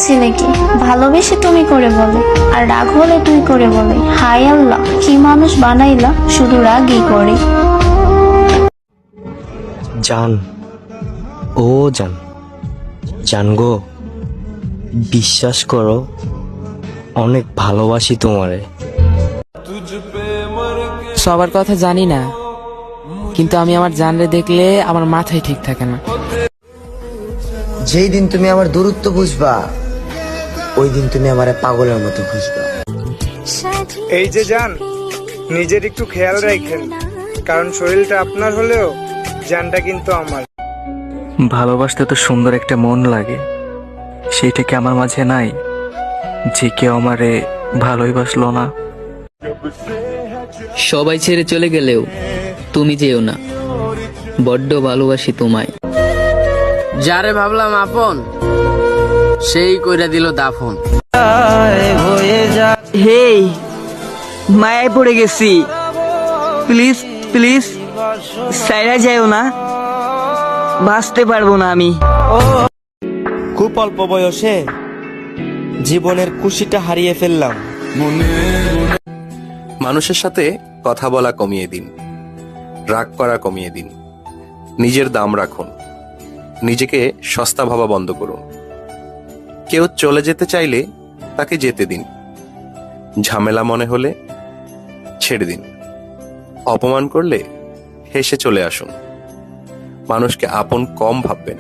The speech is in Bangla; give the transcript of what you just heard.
ছিলে কি ভালোবেসে তুমি করে বলে, আর রাগ হলে তুই করে বলে। হাই আল্লাহ, কি মানুষ বানাইলা শুধু রাগই করে। জান, ও জান, জান গো, বিশ্বাস করো অনেক ভালোবাসি তোমারে। সবার কথা জানি না, কিন্তু আমি আমার জানরে দেখলে আমার মাথায় ঠিক থাকে না। যেই দিন তুমি আমার দূরত্ব বুঝবা, ওই দিন তুমি আমার পাগলের মতো খুঁজবা। এই যে যান, নিজের একটু খেয়াল রাখেন, কারণ শরীরটা আপনার হলেও জানটা কিন্তু আমার। ভালোবাসতে তো সুন্দর একটা মন লাগে, সেইটা কি আমার মাঝে নাই? যে কেউ আমারে ভালোই বাসলো না। সবাই ছেড়ে চলে গেলেও তুমি যেও না, বড্ড ভালোবাসি তোমায়। যারে ভাবলাম আপন, সেই কইরা দিল দাফন। হেই, মায়ায় পড়ে গেছি, প্লিজ প্লিজ সাইরা যাইও না, বাঁচতে পারবো না আমি। খুব অল্প বয়সে জীবনের খুশিটা হারিয়ে ফেললাম। মানুষের সাথে কথা বলা কমিয়ে দিন, রাগ করা কমিয়ে দিন, নিজের দাম রাখুন, নিজেকে সস্তা ভাবা বন্ধ করুন। কেউ চলে যেতে চাইলে তাকে যেতে দিন, ঝামেলা মনে হলে ছেড়ে দিন, অপমান করলে হেসে চলে আসুন। মানুষকে আপন কম ভাববেন।